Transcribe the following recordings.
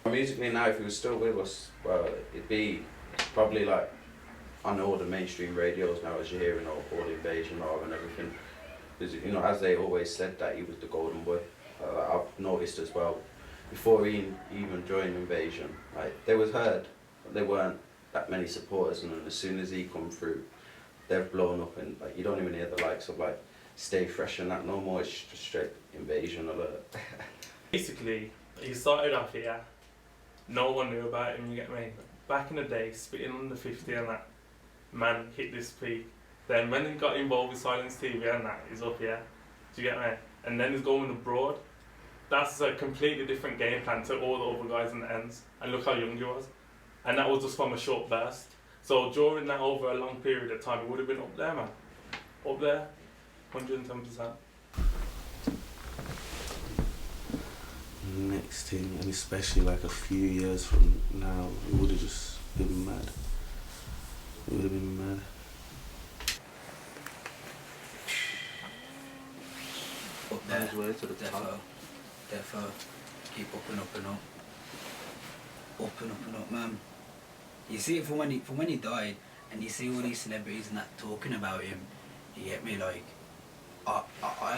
Musically now, if he was still with us, well, it'd be probably like on all the mainstream radios now, as you're hearing all the Invasion and everything. Because, you know, as they always said that he was the golden boy. I've noticed as well, before he even joined Invasion, like, they was heard, but there weren't that many supporters, and then as soon as he come through, they've blown up, and like, you don't even hear the likes of like Stay Fresh and that no more. It's just straight Invasion alert. Basically, he started off here, no one knew about him, you get me? Back in the day, spitting on the 50 and that, man hit this peak. Then when he got involved with Silence TV and that, he's up here, do you get me? And then he's going abroad. That's a completely different game plan to all the other guys in the ends. And look how young he was. And that was just from a short burst. So during that over a long period of time, he would have been up there, man. Up there, 110%. Next thing, and especially like a few years from now, it would have just been mad. It would have been mad. Up there, defo, keep up and up and up. Up and up and up, man. You see it from when he died, and you see all these celebrities and that talking about him, you get me, like, I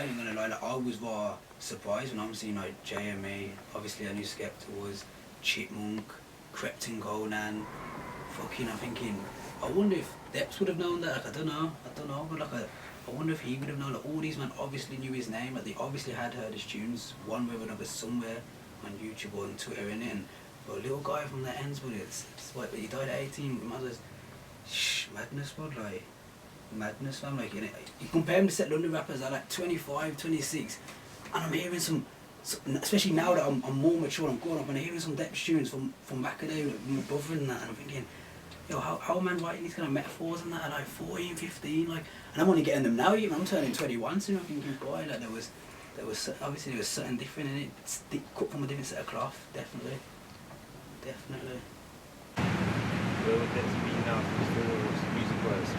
ain't gonna lie, like, I was surprised when I'm seeing like JMA, obviously I knew Skepta was, Chipmunk, Krypton Conan, fucking, I'm thinking, I wonder if Depz would have known that, like, I don't know, but like, I wonder if he would have known, like, all these men obviously knew his name, like, they obviously had heard his tunes, one way or another, somewhere on YouTube or on Twitter, innit, and for a little guy from the ends, but it's what, he died at 18, we might as well, madness, bro, like, madness, fam, like, you compare him to set London rappers at like 25, 26, and I'm hearing some especially now that I'm more mature, I'm grown up, and I'm hearing some Depz tunes from back in the day with my brother and that, and I'm thinking, yo, how man writing these kind of metaphors and that at like 14, 15, like, and I'm only getting them now, even, I'm turning 21 soon, I'm thinking, boy, like, there was obviously there was something different in it, it's cut from a different set of cloth, definitely. Where would Depz be now music-wise?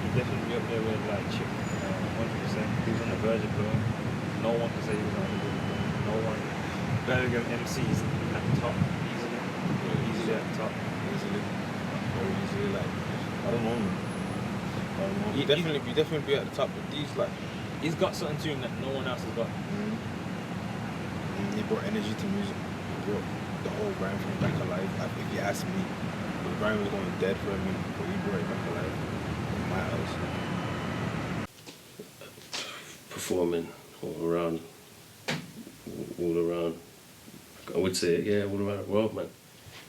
He'd definitely be up there with like Chip, 100%. He was on the verge of blowing. No one can say he was on the verge of blowing. No one. Birmingham MCs at the top, easily. Yeah, easily at the top. Easily. Very easily, like, I don't know. You definitely be at the top, but these, like, he's got something to him that no one else has got. He brought energy to music. He brought the whole grime thing back alive. If you ask me, the grime was going dead for me, but he brought it back alive in my house. Performing all around. I would say, yeah, all around the world, man.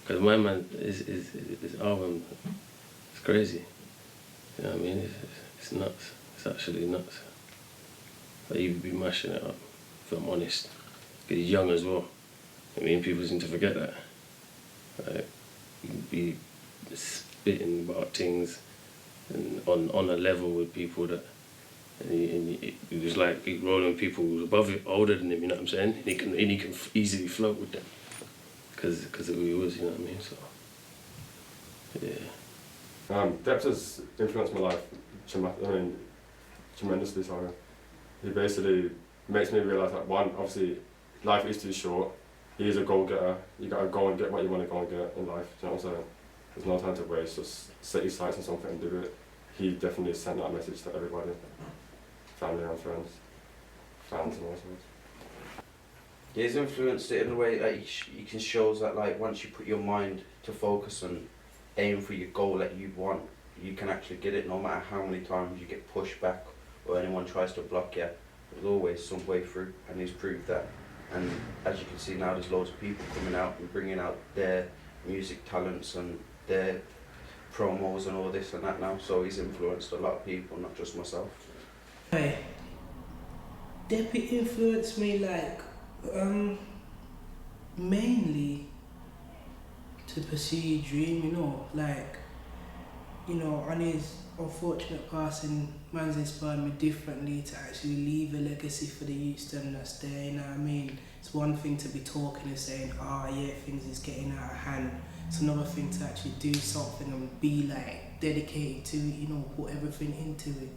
Because my man, his album, it's crazy. You know what I mean? It's nuts. It's actually nuts. Like, he'd be mashing it up, if I'm honest. Because he's young as well. I mean, people seem to forget that. Like, he'd be spitting about things and on a level with people that, and he was like rolling people who was above it, older than him, you know what I'm saying? And he can easily float with them because of who he was, you know what I mean? So, yeah. Depz has influenced my life tremendously, sorry. He basically makes me realise that, one, obviously, life is too short. He is a goal-getter. You gotta go and get what you want to go and get in life, do you know what I'm saying? There's no time to waste, just set your sights on something and do it. He definitely sent that message to everybody. Family and friends, fans and all sorts. Yeah, he's influenced it in a way that you can show that, like, once you put your mind to focus and aim for your goal that you want, you can actually get it no matter how many times you get pushed back or anyone tries to block you. There's always some way through, and he's proved that. And as you can see now, there's loads of people coming out and bringing out their music talents and their promos and all this and that now, so he's influenced a lot of people, not just myself. Deppy influenced me, like, mainly to pursue your dream, you know, like, you know, on his unfortunate passing, man's inspired me differently to actually leave a legacy for the youth that's there, you know what I mean? It's one thing to be talking and saying, yeah, things is getting out of hand. It's another thing to actually do something and be, like, dedicated to it, you know, put everything into it.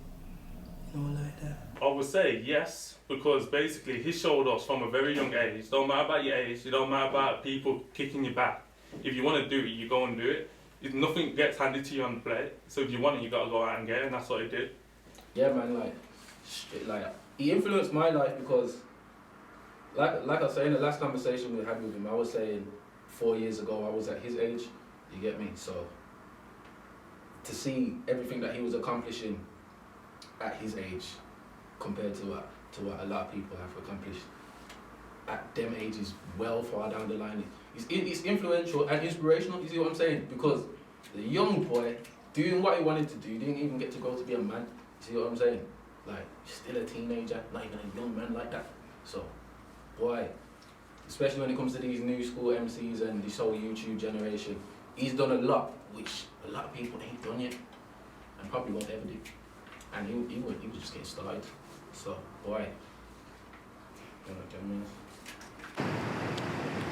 No, like that. I would say yes, because basically he showed us from a very young age, don't matter about your age, it don't matter about people kicking you back. If you want to do it, you go and do it. If nothing gets handed to you on the plate, so if you want it, you got to go out and get it, and that's what he did. Yeah, man, like he influenced my life because, like I was saying, the last conversation we had with him, I was saying 4 years ago I was at his age. You get me? So to see everything that he was accomplishing at his age, compared to what a lot of people have accomplished at them ages, well far down the line, it's influential and inspirational. You see what I'm saying? Because the young boy doing what he wanted to do, didn't even get to grow to be a man. You see what I'm saying? Like, still a teenager, not even a young man like that. So, boy, especially when it comes to these new school MCs and this whole YouTube generation, he's done a lot which a lot of people ain't done yet and probably won't ever do. And he was just getting started. So, boy, you know what I mean?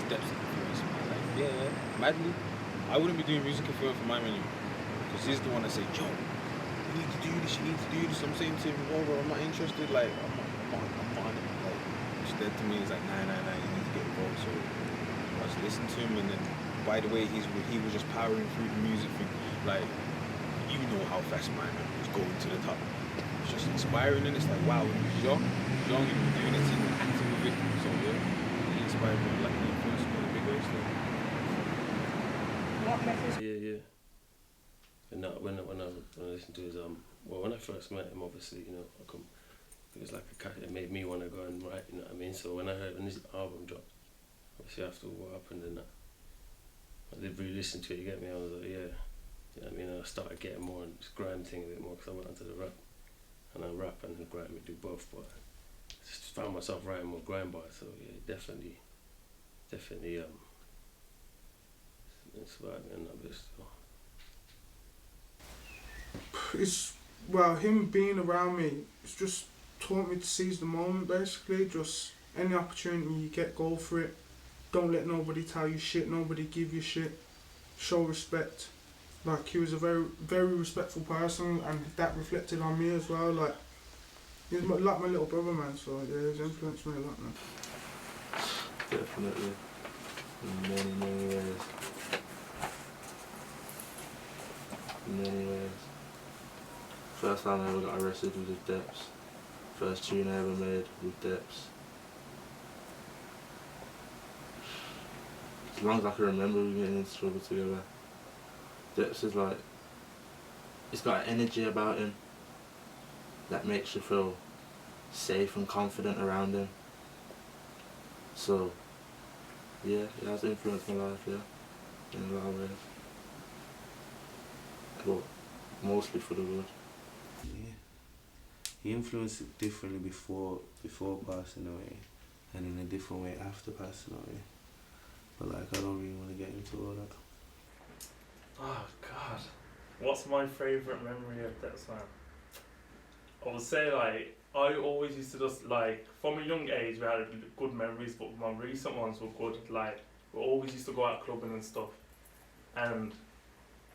Depz influence me. Like, yeah, madly, I wouldn't be doing music if it weren't for my menu. Because he's the one that said, yo, you need to do this, you need to do this. I'm saying to him, oh, bro, I'm not interested. Like, I'm not on it. Like, he's dead to me. He's like, nah, you need to get involved. So I just listened to him, and then, by the way, he was just powering through the music thing. Like, you know how fast my man was going to the top. It's just inspiring, and it's like, wow, when he was young, he was doing it, and acting with it. So yeah, he inspired me, like, he influenced me in a big way. So. What message? Yeah. And when I listened to his when I first met him, obviously, you know, it was like it made me want to go and write, you know what I mean? So when his album dropped, obviously after what happened and that, I did really listen to it, you get me? I was like, yeah, you know what I mean? And I started getting more on this grime thing a bit more because I went onto the rap. And I rap and the grime, we do both, but I just found myself writing more grime bars, so yeah, definitely inspired me on that bit still. It's, well, him being around me, it's just taught me to seize the moment, basically. Just any opportunity you get, go for it. Don't let nobody tell you shit, nobody give you shit. Show respect. Like, he was a very, very respectful person, and that reflected on me as well. Like, he's like my little brother, man, so yeah, he's influenced me a lot, man. Definitely. In many ways. In many ways. First time I ever got arrested was with Depz. First tune I ever made with Depz. As long as I can remember, we getting into trouble together. Depz is like, he's got an energy about him that makes you feel safe and confident around him. So, yeah, it has influenced my life, yeah, in a lot of ways. But mostly for the good. Yeah. He influenced it differently before passing away, and in a different way after passing away. But like, I don't really want to get into all that. Oh God, what's my favourite memory of Depzman? I would say, like, I always used to just, like, from a young age we had good memories, but my recent ones were good. Like, we always used to go out clubbing and stuff, and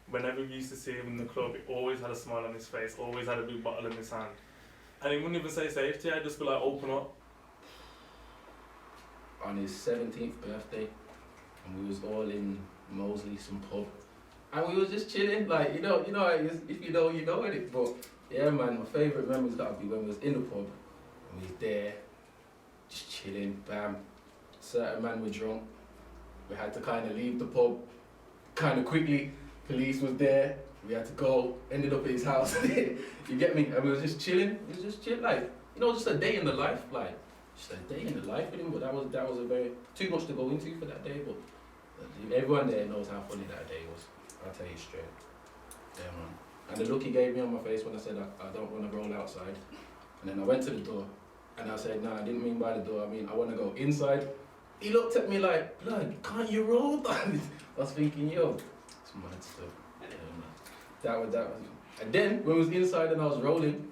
whenever we used to see him in the club, he always had a smile on his face, always had a big bottle in his hand, and he wouldn't even say safety. I'd just be like, open up. On his 17th birthday, and we was all in Mosley, some pub, and we was just chilling, like, you know how it is, if you know, you know it. But yeah, man, my favourite memories gotta be when we was in the pub, and we was there, just chilling, bam, certain man were drunk, we had to kind of leave the pub, kind of quickly, police was there, we had to go, ended up at his house, you get me, and we was just chilling, like, you know, just a day in the life, like, just a day in the life with him. But that was a very, too much to go into for that day, but everyone there knows how funny that day was, I'll tell you straight. Yeah, man. And the look he gave me on my face when I said I don't want to roll outside, and then I went to the door, and I said, nah, I didn't mean by the door, I mean I want to go inside. He looked at me like, blood, can't you roll down? I was thinking, yo, it's mad stuff. Yeah, man. That was, and then when we was inside and I was rolling,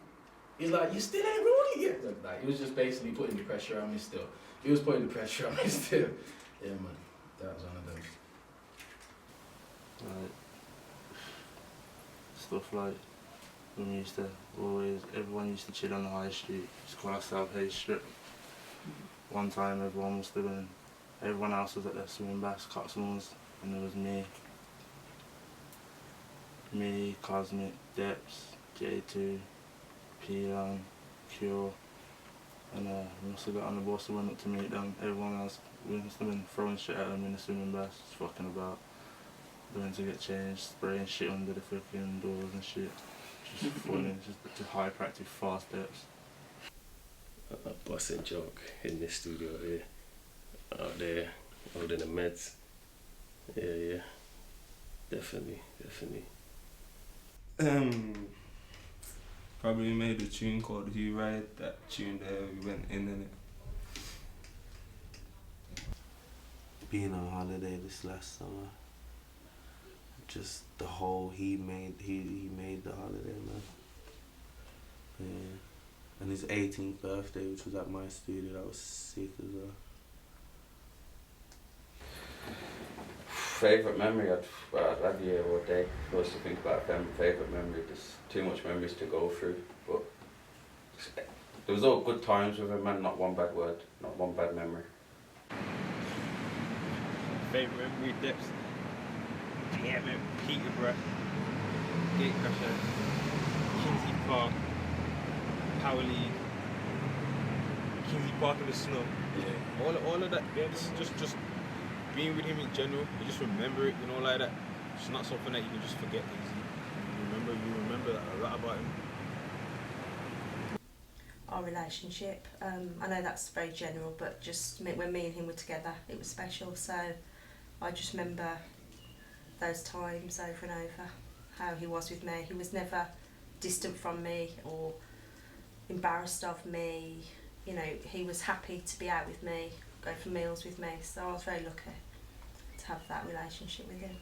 he's like, you still ain't rolling yet? Like, he was just basically putting the pressure on me still. He was putting the pressure on me still. Yeah, man, that was one of them. Like, stuff like We used to everyone used to chill on the high street. It's called ourselves Hay Strip. One time everyone else was at the swimming baths, Cotswolds, and it was me, Cosmic, Depz, J2, P-Long, Cure, and we must have got on the bus and went up to meet them. Everyone else, we must have been throwing shit at them in the swimming baths, just fucking about, going to get changed, spraying shit under the freaking doors and shit. Just funny, just a high practice fast Depz. A busting joke in this studio here, out there, holding the meds. Yeah, definitely. Probably made a tune called You Ride. That tune there, we went in it. Being on holiday this last summer, just the whole he made the holiday, man. Yeah. And his 18th birthday, which was at my studio, that was sick as well. Favourite memory, I'd have year or day. If I was to think about favourite memory, there's too much memories to go through. But there was all good times with him, man. Not one bad word, not one bad memory. Favourite memory, Depz. Yeah, man, Peterborough, Gatecrasher, Kingsley Park, Power League, Kingsley Park in the snow. Yeah, all of that. Yeah, just being with him in general. You just remember it, you know, like that. It's not something that you can just forget easily. You remember a lot about him. Our relationship, I know that's very general, but just when me and him were together, it was special. So I just remember those times over and over, how he was with me. He was never distant from me or embarrassed of me. You know, he was happy to be out with me, go for meals with me. So I was very lucky to have that relationship with him.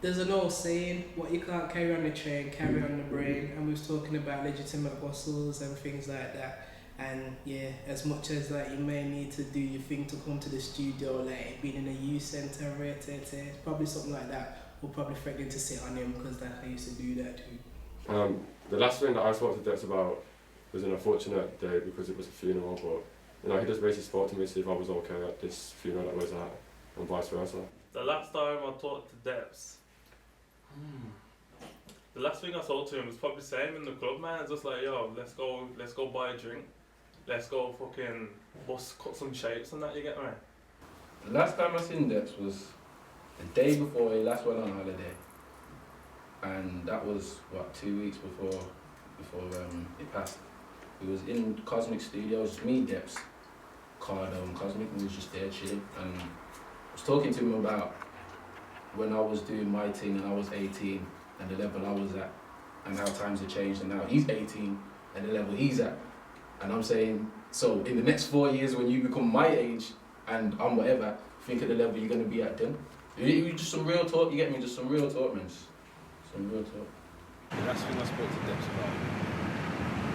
There's an old saying, what you can't carry on the train, carry on the brain, and we was talking about legitimate hustles and things like that. And yeah, as much as like you may need to do your thing to come to the studio, like being in a youth centre, probably something like that will probably threaten to sit on him, because I used to do that too. The last thing that I spoke to Depz about was an unfortunate day because it was a funeral, but you know, he just basically spoke to me to see if I was okay at this funeral that was at, and vice versa. The last time I talked to Depz, the last thing I saw to him was probably the same in the club, man. It's just like, yo, let's go buy a drink. Let's go fucking cut some shapes and that, you get me? The last time I seen Depz was the day before he last went on holiday. And that was, 2 weeks before he passed. We was in Cosmic Studios, me, Depz, Cardo and Cosmic, and we was just there chilling. And I was talking to him about when I was doing my thing and I was 18 and the level I was at and how times have changed, and now he's 18 and the level he's at. And I'm saying, so in the next 4 years when you become my age and I'm whatever, think of the level you're going to be at then. It was just some real talk, you get me? Just some real talk, man. Some real talk. The last thing I spoke to Depz about,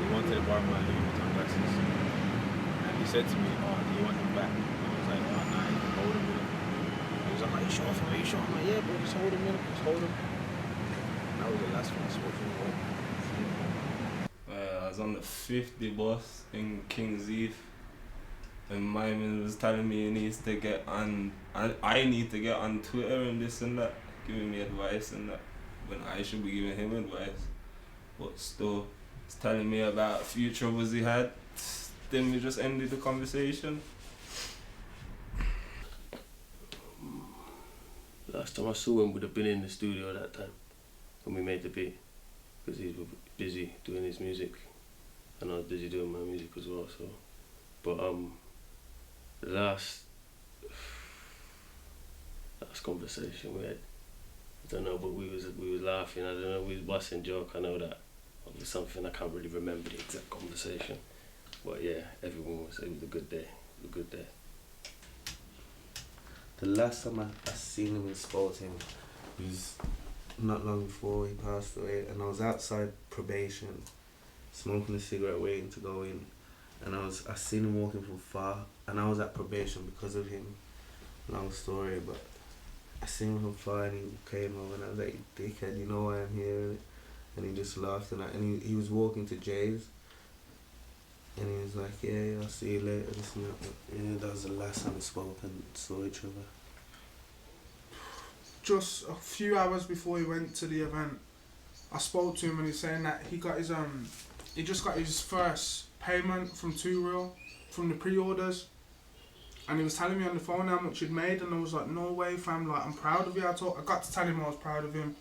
he wanted to borrow my Louis Vuitton glasses. And he said to me, oh, do you want them back? And I was like, oh, nah, you can hold them in. He was like, are you sure? Are you sure? I'm like, yeah, bro, just hold them in. Just hold them. And that was the last thing I spoke to him about. I was on the 50 bus in King's Eve, and my man was telling me he needs to get on, I need to get on Twitter and this and that, giving me advice and that, when I should be giving him advice. But still, he's telling me about a few troubles he had. Then we just ended the conversation. Last time I saw him would have been in the studio that time when we made the beat, because he was busy doing his music and I was busy doing my music as well. So, but the last conversation we had, I don't know, but we was laughing. I don't know, we was busting joke. I know that it was something I can't really remember the exact conversation, but yeah, it was a good day. It was a good day. The last time I seen him and spoke to him was not long before he passed away, and I was outside probation, smoking a cigarette, waiting to go in, and I seen him walking from far, and I was at probation because of him. Long story, but I seen him from far and he came over and I was like, dickhead, you know why I'm here? And he just laughed and he was walking to Jay's and he was like, yeah, I'll see you later. This and that. Yeah, that was the last time we spoke and saw each other. Just a few hours before he went to the event, I spoke to him and he's saying that he got his he just got his first payment from 2 Real from the pre-orders, and he was telling me on the phone how much he'd made, and I was like, no way fam, like I'm proud of you. I got to tell him I was proud of him,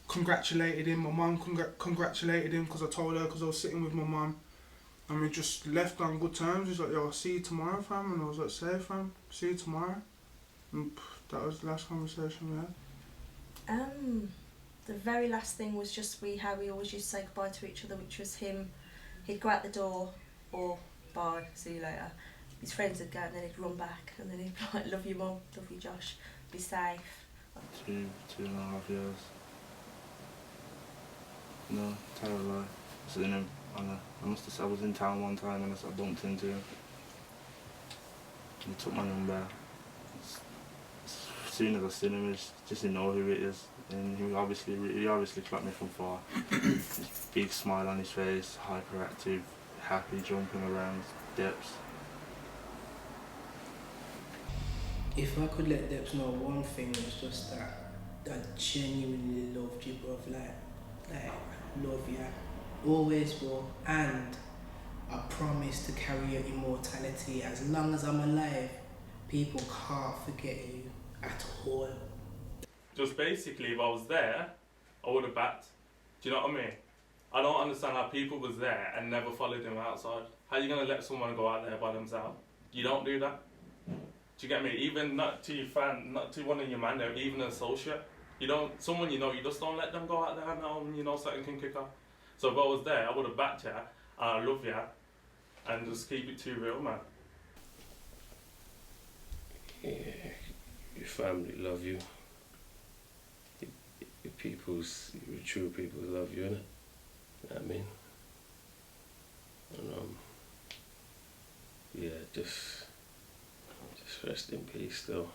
congratulated him. My mum congratulated him because I told her, because I was sitting with my mum and we just left on good terms. He's like, yo, I'll see you tomorrow fam, and I was like, safe fam, see you tomorrow. And that was the last conversation we had. The very last thing was just how we always used to say goodbye to each other, which was he'd go out the door or bye, see you later. His friends would go and then he'd run back and then he'd be like, love you mum, love you Josh, be safe. 2.5 years. No, tell a lie. I seen him I was in town one time and I bumped into him. He took my number. As soon as I seen him, I just didn't know who it is. And he obviously clocked me from far. Big smile on his face, hyperactive, happy, jumping around. Depz. If I could let Depz know one thing, it was just that I genuinely loved you, bruv. Like love you, always will, and I promise to carry your immortality as long as I'm alive. People can't forget you at all. Just basically, if I was there, I would have backed. Do you know what I mean? I don't understand how people was there and never followed him outside. How are you going to let someone go out there by themselves? You don't do that. Do you get me? Even not to your fan, not to one of your man there, even an associate. You don't, someone you know, you just don't let them go out there and you know something can kick off. So if I was there, I would have backed you, and I love you, and just keep it 2 Real, man. Yeah, your family love you. Your true people love you, innit? You know what I mean? And yeah, just rest in peace, though.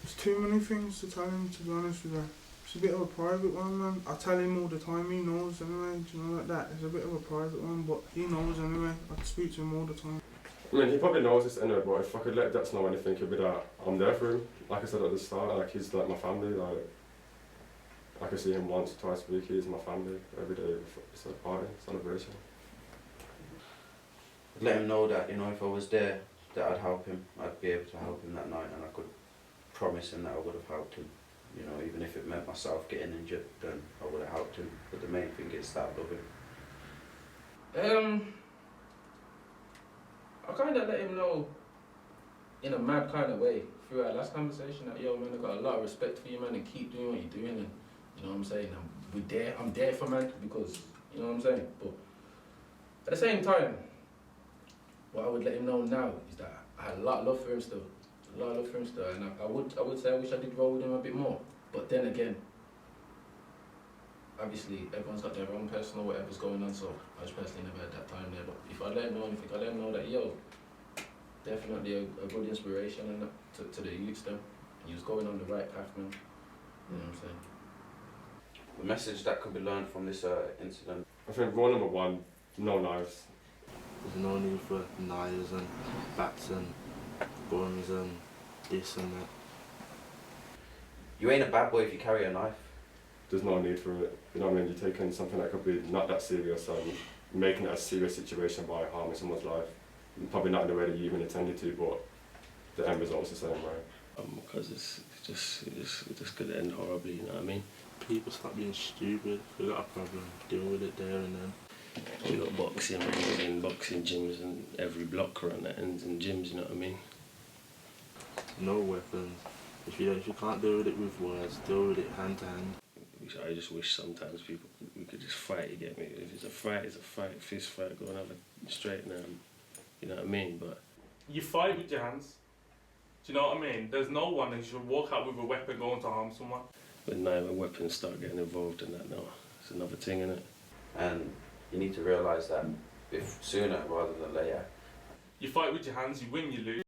There's too many things to tell him, to be honest with you. It's a bit of a private one, man. I tell him all the time, he knows anyway, do you know, like that. It's a bit of a private one, but he knows anyway. I speak to him all the time. I mean, he probably knows this anyway, but if I could let Depz know anything, it'd be that I'm there for him. Like I said at the start, like he's like my family. Like I can see him once or twice a week. He's my family every day. It's a party, celebration. Let him know that, you know, if I was there, that I'd help him. I'd be able to help him that night, and I could promise him that I would have helped him. You know, even if it meant myself getting injured, then I would have helped him. But the main thing is that I love him. I kind of let him know in a mad kind of way through our last conversation that, yo man, I got a lot of respect for you, man, and keep doing what you're doing, and you know what I'm saying, I'm there for man, because, you know what I'm saying, but at the same time, what I would let him know now is that I had a lot of love for him still, and I would say I wish I did roll with him a bit more, but then again, obviously everyone's got their own personal whatever's going on, so I just personally never had that time there. But if I let him know anything, I let him know that, yo, definitely a good inspiration and to the youths then. He was going on the right path, man. You know what I'm saying? The message that could be learned from this incident. I think rule number 1, no knives. There's no need for knives and bats and guns and this and that. You ain't a bad boy if you carry a knife. There's no need for it. You know what I mean? You're taking something that could be not that serious and making it a serious situation by harming someone's life. Probably not in the way that you even intended to, but the end result's the same way. Because it just could end horribly, you know what I mean? People stop being stupid. If they got a problem, deal with it there and then. We got boxing gyms and every block around that ends in gyms, you know what I mean? No weapons. If you can't deal with it with words, deal with it hand to hand. I just wish sometimes we could just fight, you get me? If it's a fight, it's a fight, fist fight, go and have a straight arm, you know what I mean? But you fight with your hands. Do you know what I mean? There's no one that should walk out with a weapon going to harm someone. But now when weapons start getting involved in that now, it's another thing, innit? And you need to realise that if sooner rather than later. You fight with your hands, you win, you lose.